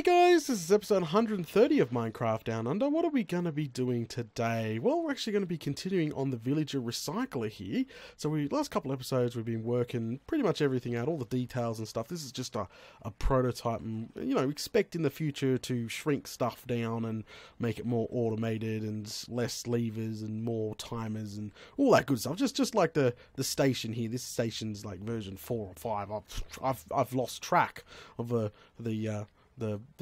Hey guys, this is episode 130 of Minecraft Down Under. What are we going to be doing today? Well, we're actually going to be continuing on the Villager Recycler here. So last couple episodes we've been working pretty much everything out, all the details and stuff. This is just a prototype and, you know, expect in the future to shrink stuff down and make it more automated and less levers and more timers and all that good stuff. Just like the station here. This station's like version 4 or 5. I've lost track of the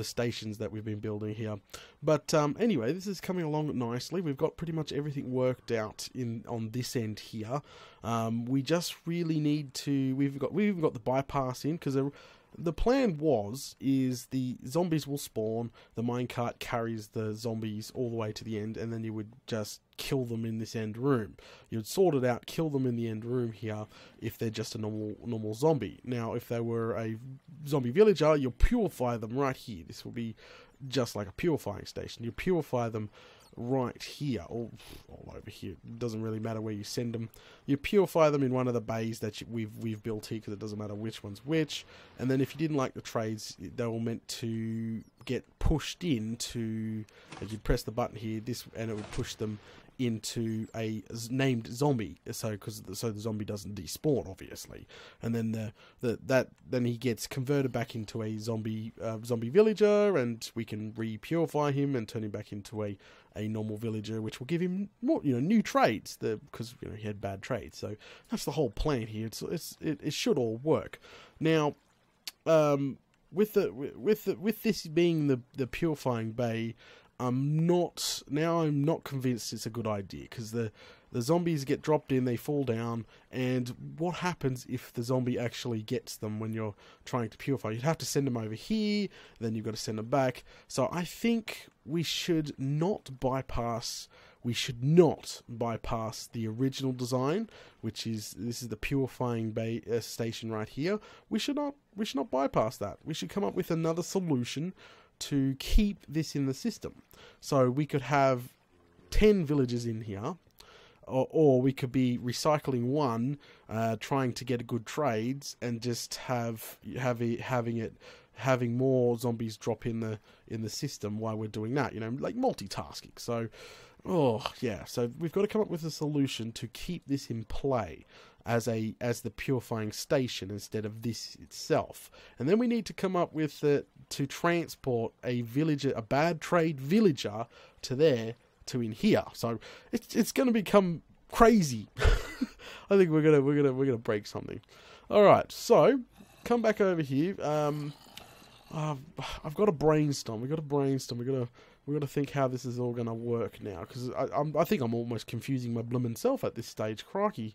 stations that we've been building here, but anyway, this is coming along nicely. We've got pretty much everything worked out on this end here. We just really need to. We've even got the bypass in, because the plan is the zombies will spawn, the minecart carries the zombies all the way to the end, and then you would just kill them in this end room. You'd sort it out, kill them in the end room here if they're just a normal zombie. Now, if they were a zombie villager, you'll purify them right here. This will be just like a purifying station. You purify them right here, all over here. It doesn't really matter where you send them. You purify them in one of the bays that we've built here, because it doesn't matter which one's which. And then if you didn't like the trades, they were meant to get pushed into, as you press the button here, and it would push them into a named zombie, so the zombie doesn't despawn, obviously, and then then he gets converted back into a zombie villager, and we can re-purify him and turn him back into a normal villager, which will give him more, new trades, because he had bad trades. So that's the whole plan here. It should all work. Now, with this being the purifying bay, I'm not convinced it's a good idea, because the zombies get dropped in, they fall down, and what happens if the zombie actually gets them when you're trying to purify? You'd have to send them over here, then you've got to send them back. So I think we should not bypass the original design, this is the purifying bay station right here. We should not bypass that. We should come up with another solution to keep this in the system. So we could have 10 villagers in here, or we could be recycling one, trying to get good trades, and just having more zombies drop in the system while we're doing that, like multitasking. So so we've got to come up with a solution to keep this in play as the purifying station instead of this itself. And then we need to come up with to transport a bad trade villager to in here. So it's going to become crazy. I think we're gonna break something. All right, so come back over here. I've got to brainstorm. We've got to brainstorm. We've got to think how this is all going to work now, because I think I'm almost confusing my bloomin' self at this stage. Crikey.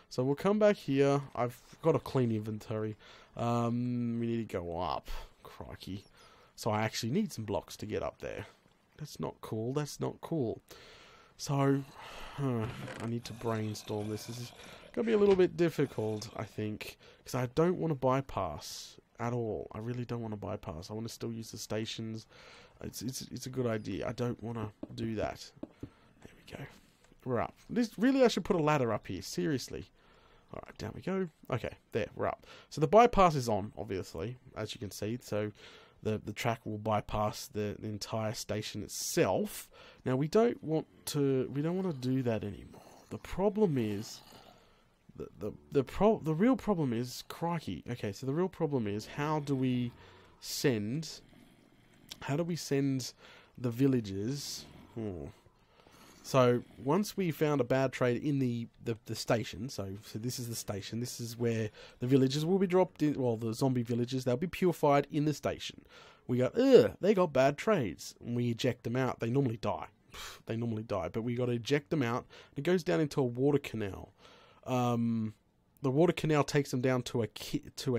So we'll come back here. I've got a clean inventory. We need to go up. Crikey. So I actually need some blocks to get up there. That's not cool. That's not cool. So I need to brainstorm this. This is going to be a little bit difficult, I think, because I don't want to bypass at all. I really don't want to bypass. I want to still use the stations. It's a good idea. I don't want to do that. There we go. We're up. I should put a ladder up here. Seriously. Alright, down we go. Okay, there, we're up. So the bypass is on, obviously, as you can see. So the track will bypass the entire station itself. Now we don't want to do that anymore. The problem is the real problem is, crikey. Okay, so the real problem is, how do we send the villagers? So once we found a bad trade in the station, so this is the station, this is where the villagers will be dropped in, well, the zombie villagers, they'll be purified in the station. We go, they got bad trades, and we eject them out. They normally die. They normally die, but we got to eject them out. It goes down into a water canal. The water canal takes them down to a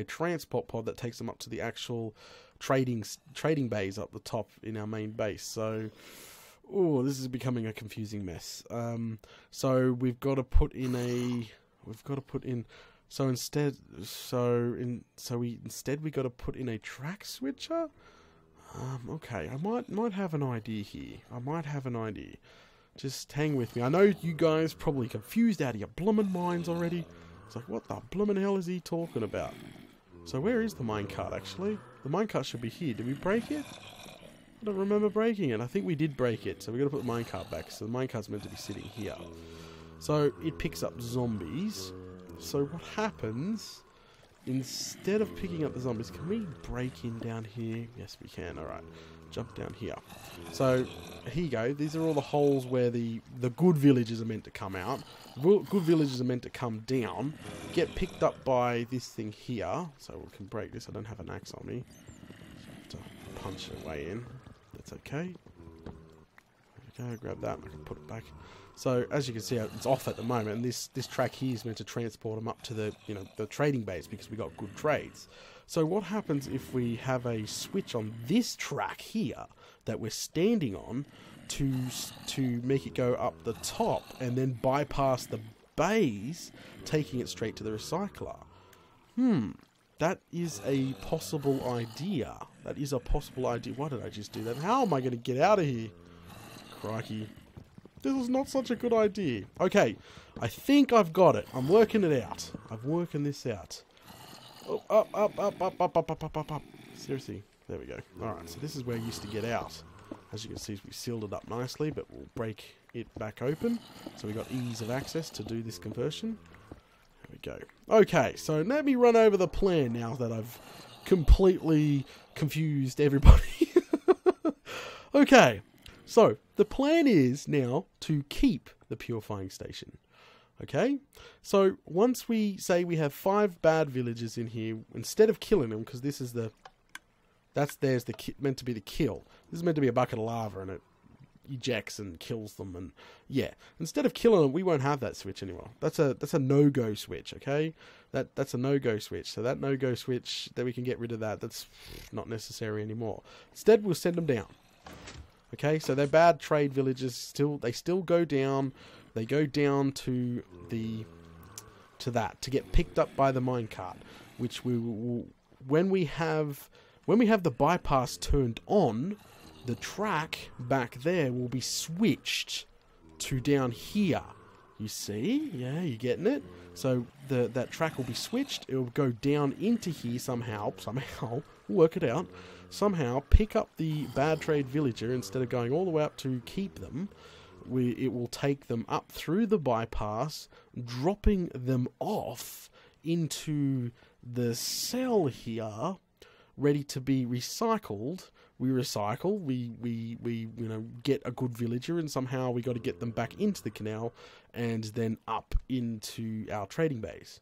transport pod that takes them up to the actual trading bays up the top in our main base. So, this is becoming a confusing mess. So we've got to put in we got to put in a track switcher. Okay, I might have an idea here. Just hang with me. I know you guys probably confused out of your bloomin' minds already. It's like, what the bloomin' hell is he talking about? So where is the minecart, actually? The minecart should be here. Did we break it? I don't remember breaking it. I think we did break it. So we're going to put the minecart back. So the minecart's meant to be sitting here. So it picks up zombies. So what happens, instead of picking up the zombies, can we break in down here? Yes, we can. Alright. Jump down here. So here you go. These are all the holes where the good villagers are meant to come out. Good villagers are meant to come down, get picked up by this thing here. So we can break this. I don't have an axe on me. So I have to punch it way in. That's okay. There we go. Grab that. I can put it back. So as you can see, it's off at the moment. And this track here is meant to transport them up to the the trading base because we got good trades. So what happens if we have a switch on this track here that we're standing on to make it go up the top and then bypass the bays, taking it straight to the recycler? That is a possible idea. That is a possible idea. Why did I just do that? How am I going to get out of here? Crikey. This is not such a good idea. Okay, I think I've got it. I'm working it out. I'm working this out. Oh, up. Seriously. There we go. Alright, so this is where I used to get out. As you can see, we sealed it up nicely, but we'll break it back open. So we got ease of access to do this conversion. There we go. Okay, so let me run over the plan now that I've completely confused everybody. Okay, so the plan is now to keep the purifying station. Okay, so once we say we have 5 bad villagers in here, instead of killing them, because this is meant to be the kill. This is meant to be a bucket of lava, and it ejects and kills them. And yeah, instead of killing them, we won't have that switch anymore. That's a no-go switch. Okay, that's a no-go switch. So that no-go switch, that we can get rid of that. That's not necessary anymore. Instead, we'll send them down. Okay, so they're bad trade villagers. They still go down. They go down to get picked up by the minecart, which we will, when we have the bypass turned on, the track back there will be switched to down here. You see? Yeah, you getting it? So that track will be switched. It will go down into here somehow. We'll work it out. Somehow pick up the bad trade villager instead of going all the way up to keep them. It will take them up through the bypass, dropping them off into the cell here, ready to be recycled. We recycle, we get a good villager, and somehow we got to get them back into the canal and then up into our trading base.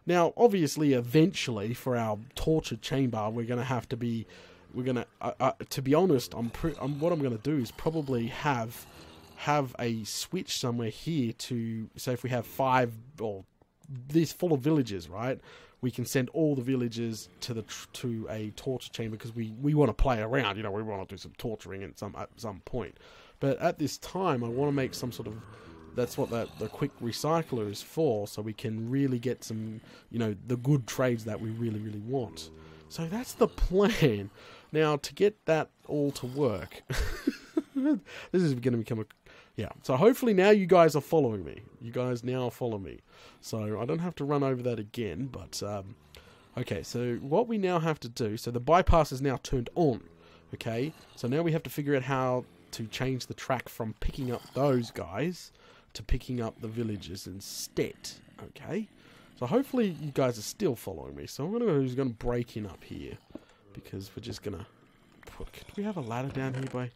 Now, obviously, eventually, for our torture chamber, we're going to have to be, to be honest, what I'm going to do is probably have a switch somewhere here to, so if we have 5 or this full of villagers, right, we can send all the villagers to a torture chamber, because we want to play around, we want to do some torturing at some point. But at this time, I want to make some sort of, that's what the quick recycler is for, so we can really get some, the good trades that we really, really want. So that's the plan. Now, to get that all to work, this is going to become yeah, so hopefully now you guys are following me. You guys now follow me. So I don't have to run over that again, but, okay, so what we now have to do, so the bypass is now turned on, okay? So now we have to figure out how to change the track from picking up those guys to picking up the villagers instead, okay? So hopefully you guys are still following me. So I'm going to break in up here, because we're just going to put, do we have a ladder down here by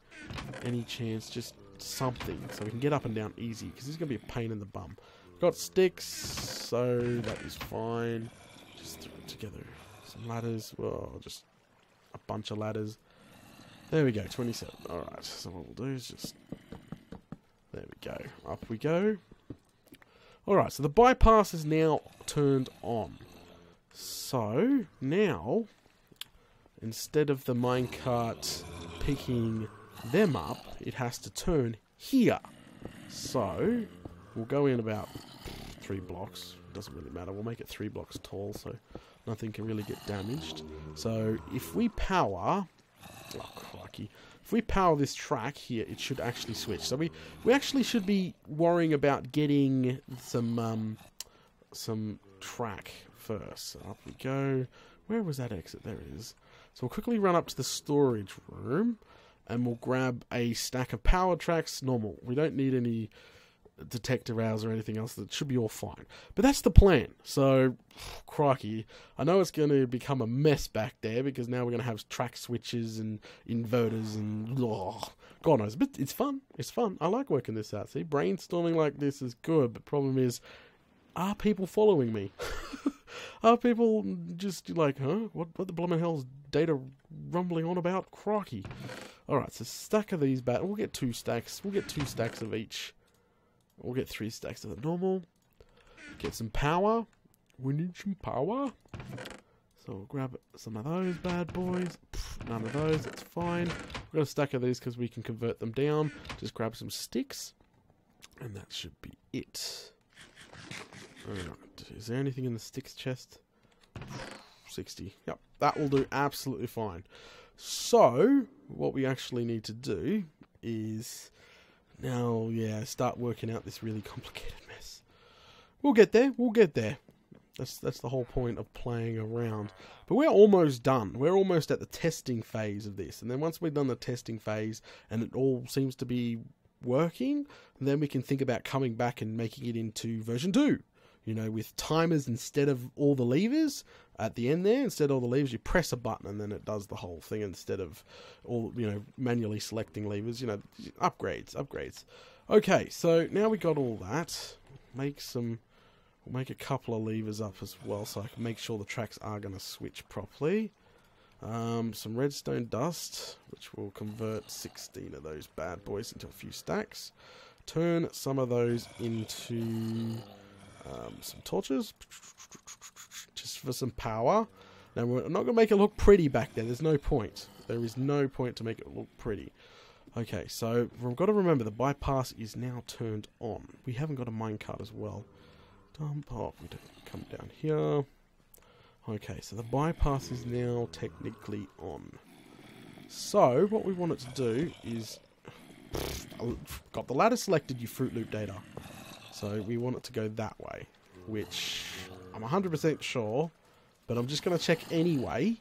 any chance? Just something so we can get up and down easy, because this is going to be a pain in the bum. Got sticks, so that is fine. Just throw it together. Some ladders, well, just a bunch of ladders. There we go, 27. Alright, so what we'll do is just, there we go, up we go. Alright, so the bypass is now turned on. So now, instead of the minecart picking them up, it has to turn here. So we'll go in about 3 blocks. Doesn't really matter. We'll make it 3 blocks tall, so nothing can really get damaged. So if we power, oh crikey, if we power this track here, it should actually switch. So we actually should be worrying about getting some track first. So up we go. Where was that exit? There it is. So we'll quickly run up to the storage room and we'll grab a stack of power tracks. Normal. We don't need any detector rails or anything else. That should be all fine. But that's the plan. So, crikey. I know it's going to become a mess back there because now we're going to have track switches and inverters and God knows. But it's fun. It's fun. I like working this out. See, brainstorming like this is good. But problem is, are people following me? Are people just like, huh? What the bloomin' hell's data rumbling on about? Crikey. Alright, so stack of these we'll get 2 stacks. We'll get 2 stacks of each. We'll get 3 stacks of the normal. Get some power. We need some power. So we'll grab some of those bad boys. None of those, that's fine. We've got a stack of these because we can convert them down. Just grab some sticks. And that should be it. Alright, is there anything in the sticks chest? 60. Yep, that will do absolutely fine. So, what we actually need to do is now, start working out this really complicated mess. We'll get there. We'll get there. That's the whole point of playing around. But we're almost done. We're almost at the testing phase of this. And then once we've done the testing phase and it all seems to be working, then we can think about coming back and making it into version 2. You know, with timers instead of all the levers at the end there. Instead of all the levers, you press a button and then it does the whole thing instead of all, manually selecting levers. Upgrades. Okay, so now we got all that. We'll make a couple of levers up as well so I can make sure the tracks are going to switch properly. Some redstone dust, which will convert 16 of those bad boys into a few stacks. Turn some of those into some torches, just for some power. Now we're not going to make it look pretty back there. There's no point. There is no point to make it look pretty. Okay, so we've got to remember the bypass is now turned on. We haven't got a minecart as well. Dump off. We don't come down here. Okay, so the bypass is now technically on. So what we want it to do is, got the ladder selected, you Fruit Loop data. So we want it to go that way, which I'm 100% sure, but I'm just going to check anyway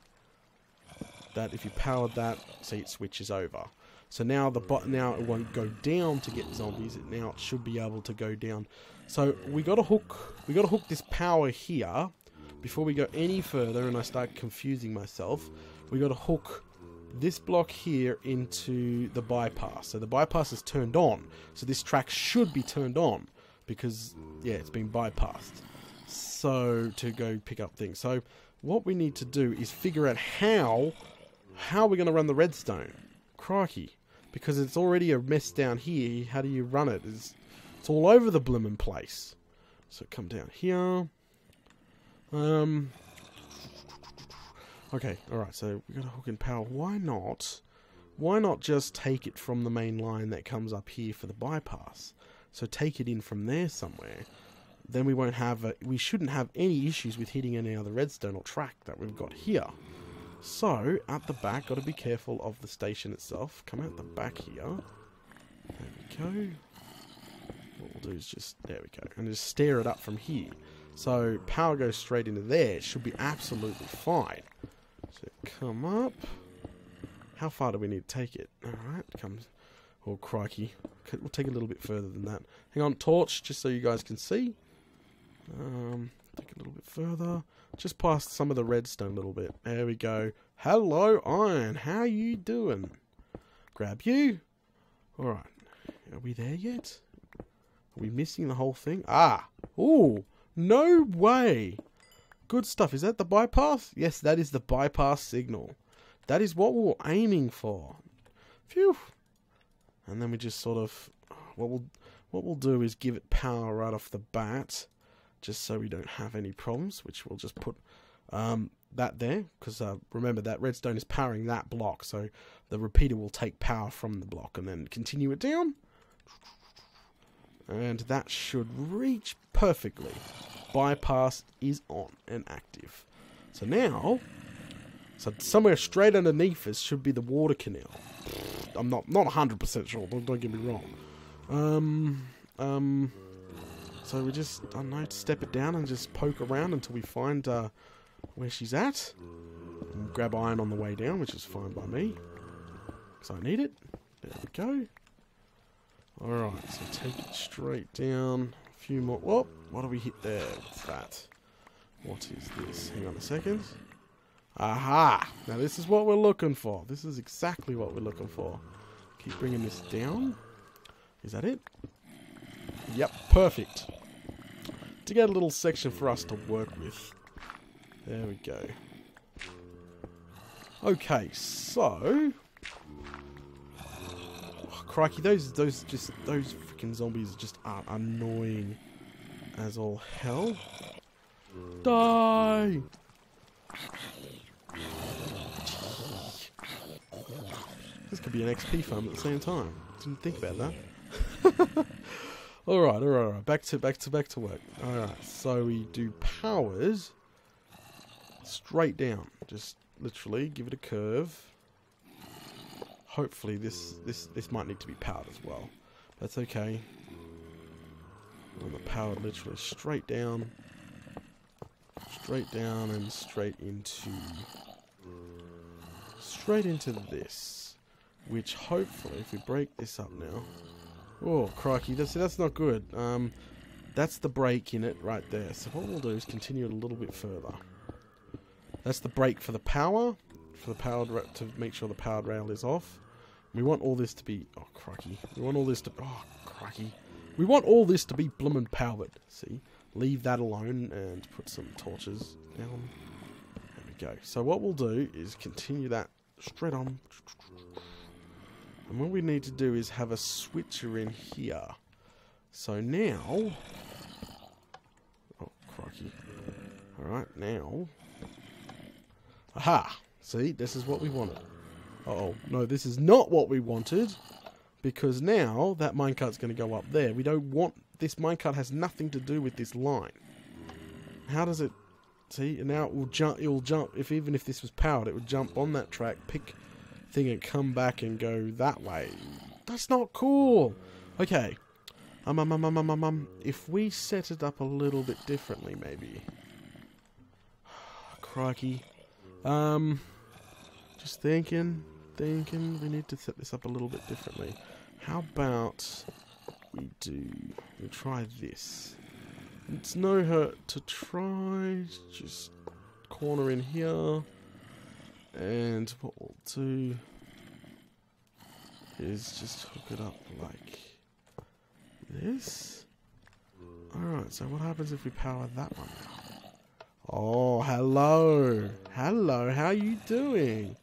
that if you powered that, see it switches over. So now now it won't go down to get zombies. Now it should be able to go down. So we got to hook this power here before we go any further, and I start confusing myself. We got to hook this block here into the bypass. So the bypass is turned on. So this track should be turned on. Because, it's been bypassed. So, to go pick up things. So, what we need to do is figure out how we're going to run the redstone. Crikey. Because it's already a mess down here. How do you run it? It's all over the blimmin' place. So, come down here. Okay, alright. So, we've got to hook in power. Why not just take it from the main line that comes up here for the bypass? So take it in from there somewhere. Then we won't have we shouldn't have any issues with hitting any other redstone or track that we've got here. So at the back, got to be careful of the station itself. Come out the back here. There we go. What we'll do is just there we go, and just steer it up from here. So power goes straight into there. It should be absolutely fine. So come up. How far do we need to take it? All right, comes. Oh, crikey. We'll take it a little bit further than that. Hang on, torch, just so you guys can see. Take it a little bit further. Just past some of the redstone a little bit. There we go. Hello, Iron. How you doing? Grab you. Alright. Are we there yet? Are we missing the whole thing? Ah. Ooh. No way. Good stuff. Is that the bypass? Yes, that is the bypass signal. That is what we're aiming for. Phew. And then we just sort of, what we'll do is give it power right off the bat, just so we don't have any problems, which we'll just put that there, because remember that redstone is powering that block, so the repeater will take power from the block and then continue it down. And that should reach perfectly. Bypass is on and active. So now, somewhere straight underneath us should be the water canal. I'm not 100% sure, don't get me wrong. So we just, I don't know, step it down and just poke around until we find where she's at. And grab iron on the way down, which is fine by me. Because I need it. There we go. Alright, so take it straight down. A few more. Whoop, what do we hit there? What's that? What is this? Hang on a second. Aha! Now this is what we're looking for. This is exactly what we're looking for. Keep bringing this down. Is that it? Yep, perfect. To get a little section for us to work with. There we go. Okay, so... Oh, crikey, those freaking zombies just are annoying as all hell. Die! This could be an XP farm at the same time. Didn't think about that. Alright. Back to work. Alright, so we do powers straight down. Just literally give it a curve. Hopefully this might need to be powered as well. That's okay. And the power literally straight down and straight into this, which hopefully, if we break this up now, oh crikey, that's not good. That's the break in it right there. So what we'll do is continue it a little bit further. That's the break for the power, to make sure the powered rail is off. We want all this to be, oh crikey, we want all this to be bloomin' powered. See, leave that alone and put some torches down. There we go. So what we'll do is continue that straight on. And what we need to do is have a switcher in here. So now... Oh, crikey. Alright, now... Aha! See, this is what we wanted. Uh-oh. No, this is not what we wanted. Because now, that minecart's going to go up there. We don't want... This minecart has nothing to do with this line. How does it... See, and now it will jump... Even if this was powered, it would jump on that track, pick... thing and come back and go that way. That's not cool. Okay. If we set it up a little bit differently, maybe. Crikey. Just thinking. We need to set this up a little bit differently. How about we try this? It's no hurt to try. Just corner in here. And what we'll do is just hook it up like this. Alright, so what happens if we power that one now? Oh, hello. Hello, how you doing?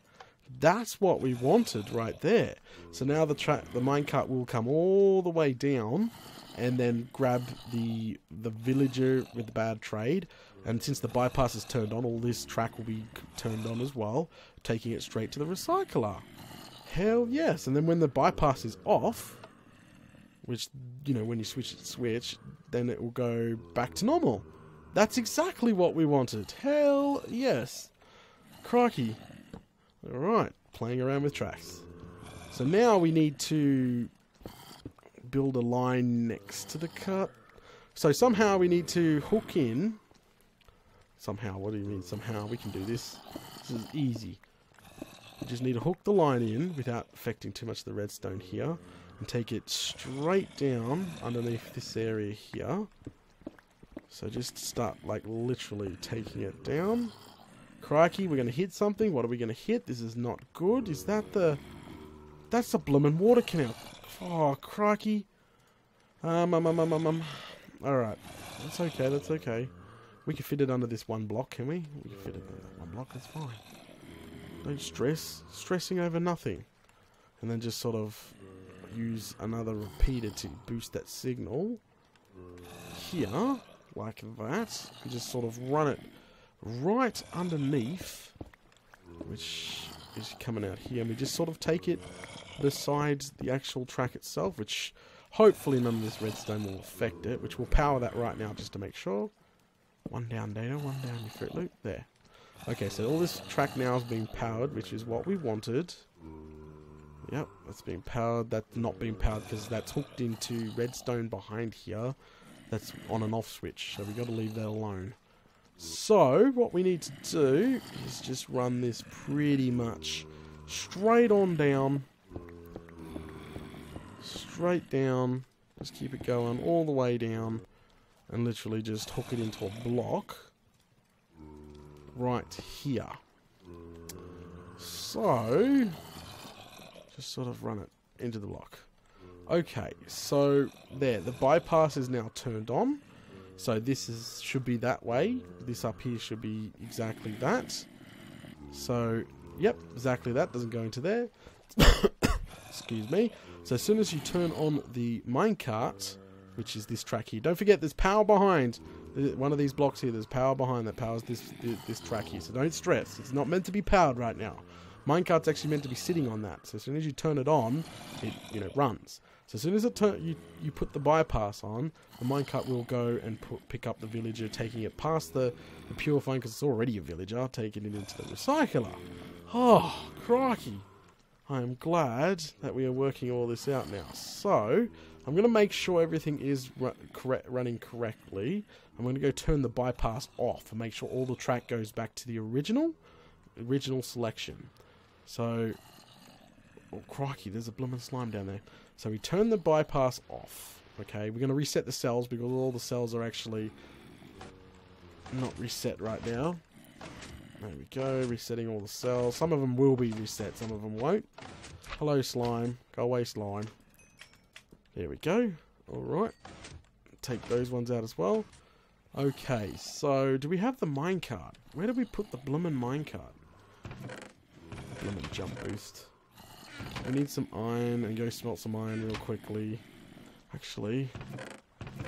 That's what we wanted right there. So now the minecart will come all the way down and then grab the villager with the bad trade. And since the bypass is turned on, all this track will be turned on as well, taking it straight to the recycler. Hell yes. And then when the bypass is off, which, you know, when you switch, then it will go back to normal. That's exactly what we wanted. Hell yes. Crikey. Alright, playing around with tracks. So now we need to build a line next to the cut. So somehow we need to hook in. Somehow, what do you mean somehow? We can do this. This is easy. We just need to hook the line in without affecting too much of the redstone here. And take it straight down underneath this area here. So just start like literally taking it down. Crikey, we're going to hit something. What are we going to hit? This is not good. Is that the... That's the bloomin' water canal. Oh, crikey. Alright. That's okay. We can fit it under this one block, can we? We can fit it under that one block, that's fine. Don't stress. Stressing over nothing. And then just sort of use another repeater to boost that signal. Here, like that. And just sort of run it right underneath, which is coming out here. And we just sort of take it beside the actual track itself, which hopefully none of this redstone will affect it, which will power that right now just to make sure. One down, Data. One down, you Fruit Loop. There. Okay, so all this track now is being powered, which is what we wanted. Yep, that's being powered. That's not being powered because that's hooked into redstone behind here. That's on and off switch, so we got to leave that alone. So, what we need to do is just run this pretty much straight on down. Straight down. Just keep it going all the way down. And literally just hook it into a block. Right here. So, just sort of run it into the block. Okay, so there. The bypass is now turned on. So this should be that way. This up here should be exactly that. So, yep, exactly that. Doesn't go into there. Excuse me. So as soon as you turn on the minecart, which is this track here. Don't forget there's power behind. One of these blocks here, there's power behind that powers this track here. So don't stress. It's not meant to be powered right now. Minecart's actually meant to be sitting on that. So as soon as you turn it on, it runs. So as soon as you put the bypass on, the minecart will go and pick up the villager, taking it past the purifying, because it's already a villager, taking it into the recycler. Oh, crikey. I am glad that we are working all this out now. So, I'm going to make sure everything is running correctly. I'm going to go turn the bypass off and make sure all the track goes back to the original selection. So, oh crikey, there's a bloomin' slime down there. So we turn the bypass off. Okay, we're going to reset the cells because all the cells are actually not reset right now. There we go, resetting all the cells. Some of them will be reset, some of them won't. Hello, slime. Go away, slime. There we go. Alright. Take those ones out as well. Okay, so do we have the minecart? Where did we put the bloomin' minecart? Bloomin' jump boost. We need some iron and go smelt some iron real quickly. Actually,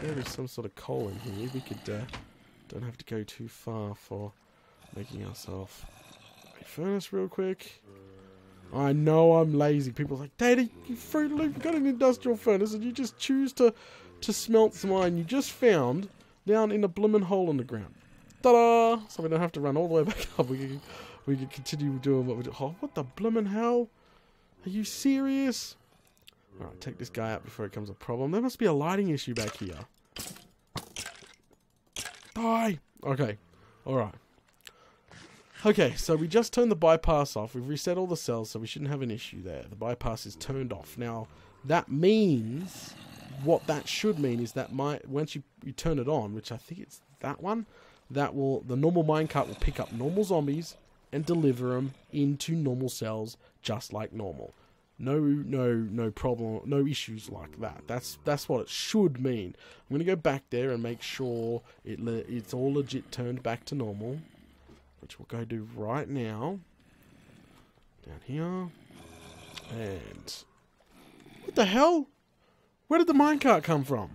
there is some sort of coal in here. We could, don't have to go too far for making ourselves a furnace real quick. I know I'm lazy. People are like, Daddy, you Fruit Loop, you've got an industrial furnace and you just choose to smelt some iron you just found down in a bloomin' hole in the ground. Ta-da! So we don't have to run all the way back up. We can continue doing what we do. Oh, what the bloomin' hell? Are you serious? Alright, take this guy out before it becomes a problem. There must be a lighting issue back here. Die! Okay. Alright. Okay, so we just turned the bypass off. We've reset all the cells, so we shouldn't have an issue there. The bypass is turned off. Now, that means... what that should mean is that once you turn it on, which I think it's that one, the normal minecart will pick up normal zombies and deliver them into normal cells just like normal. No problem, no issues like that. That's what it should mean. I'm going to go back there and make sure it's all legit turned back to normal, which we'll go do right now. Down here. And... what the hell? Where did the minecart come from?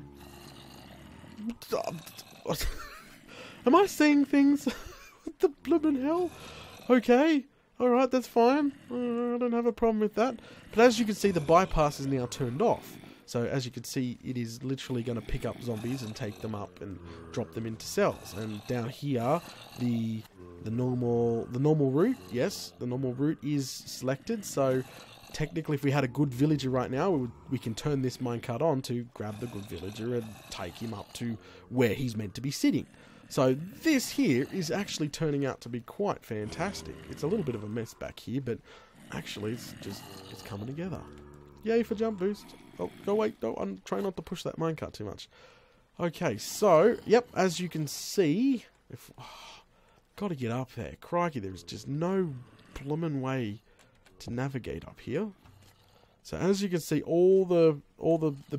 Am I seeing things? What the blooming hell? Okay. Alright, that's fine. I don't have a problem with that. But as you can see, the bypass is now turned off. So as you can see, it is literally going to pick up zombies and take them up and drop them into cells. And down here, the normal route, yes, the normal route is selected. So technically, if we had a good villager right now, we can turn this minecart on to grab the good villager and take him up to where he's meant to be sitting. So this here is actually turning out to be quite fantastic. It's a little bit of a mess back here, but actually it's coming together. Yay for jump boost. Oh, go wait. No, I'm trying not to push that minecart too much. Okay, so, yep, as you can see, got to get up there. Crikey, there's just no bloomin' way to navigate up here. So as you can see, all the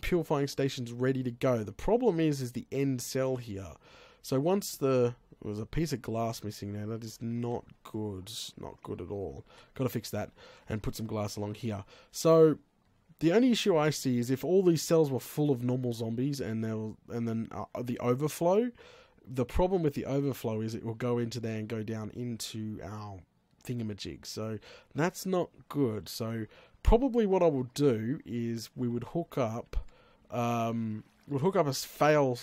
purifying station's ready to go. The problem is the end cell here. So once there was a piece of glass missing there, that is not good. Not good at all. Got to fix that and put some glass along here. So the only issue I see is if all these cells were full of normal zombies and then the overflow. The problem with the overflow is it will go into there and go down into our thingamajig. So that's not good. So probably what I will do is we would hook up a fail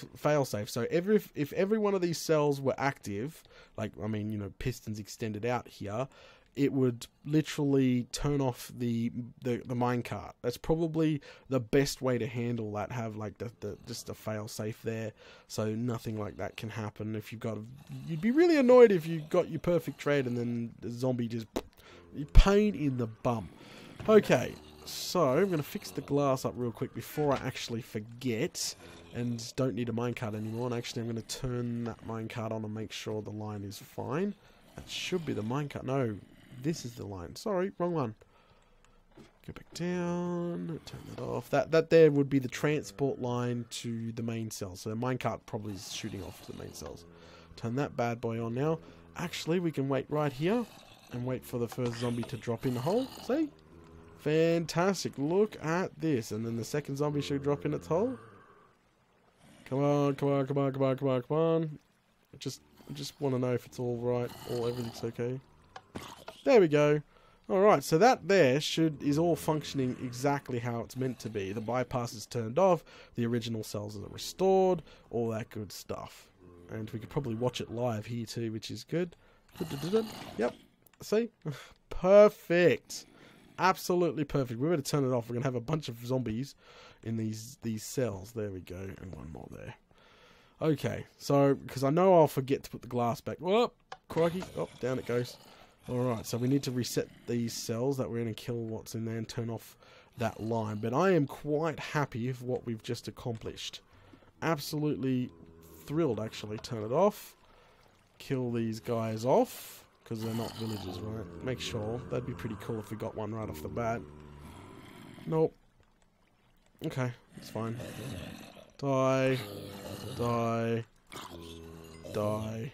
safe. So if every one of these cells were active, like, I mean, you know, pistons extended out here, it would literally turn off the minecart. That's probably the best way to handle that. Have like just a fail safe there, so nothing like that can happen. If you've got, you'd be really annoyed if you got your perfect trade and then the zombie just pain in the bum. Okay, so I'm going to fix the glass up real quick before I actually forget and don't need a minecart anymore. And actually, I'm going to turn that minecart on and make sure the line is fine. That should be the minecart. No, this is the line. Sorry, wrong one. Go back down, turn that off. That there would be the transport line to the main cell. So the minecart probably is shooting off to the main cells. Turn that bad boy on now. Actually, we can wait right here and wait for the first zombie to drop in the hole. See? Fantastic. Look at this. And then the second zombie should drop in its hole. Come on, come on, come on, come on, come on, come on. I just want to know if it's all right or everything's okay. There we go. Alright, so that there is all functioning exactly how it's meant to be. The bypass is turned off, the original cells are restored, all that good stuff. And we could probably watch it live here too, which is good. Yep, see? Perfect. Absolutely perfect. We better turn it off. We're going to have a bunch of zombies in these cells. There we go. And one more there. Okay. So, because I know I'll forget to put the glass back. Whoop! Crikey. Oh, down it goes. Alright, so we need to reset these cells that we're going to kill what's in there and turn off that line. But I am quite happy with what we've just accomplished. Absolutely thrilled, actually. Turn it off. Kill these guys off. Because they're not villagers, right? Make sure. That'd be pretty cool if we got one right off the bat. Nope. Okay, it's fine. Die. Die. Die.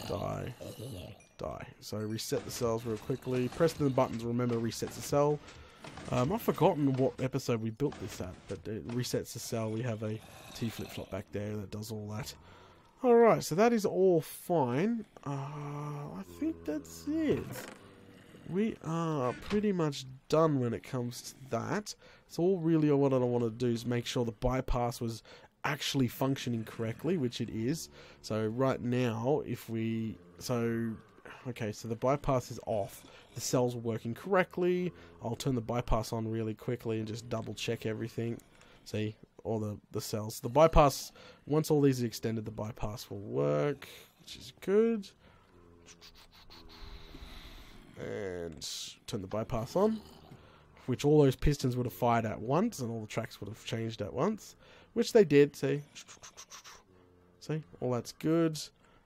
Die. Die. So reset the cells real quickly. Pressing the buttons, remember, resets the cell. I've forgotten what episode we built this at, but it resets the cell. We have a T flip-flop back there that does all that. Alright, so that is all fine. I think that's it. We are pretty much done when it comes to that. So all really what I want to do is make sure the bypass was actually functioning correctly, which it is. So right now, if we... Okay, so the bypass is off. The cells are working correctly. I'll turn the bypass on really quickly and just double check everything. See, all the cells. The bypass, once all these are extended, the bypass will work, which is good. And turn the bypass on, which all those pistons would have fired at once, and all the tracks would have changed at once, which they did. See, all that's good.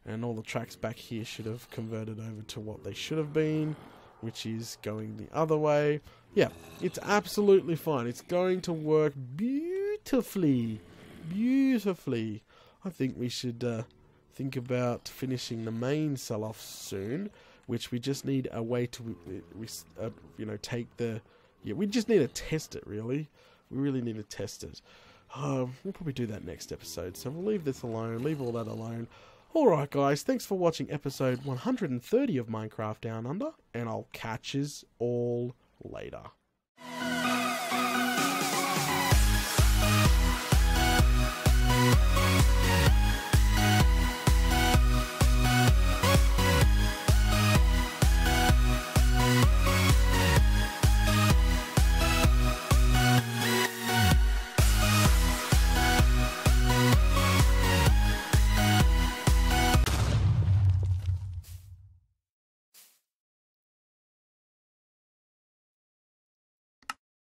And all the tracks back here should have converted over to what they should have been, which is going the other way. Yeah, it's absolutely fine. It's going to work beautifully. Beautifully. I think we should think about finishing the main cell off soon, which we just need a way to, take the... Yeah, we just need to test it, really. We really need to test it. We'll probably do that next episode, so we'll leave this alone, leave all that alone. Alright guys, thanks for watching episode 130 of Minecraft Down Under, and I'll catch yous all later.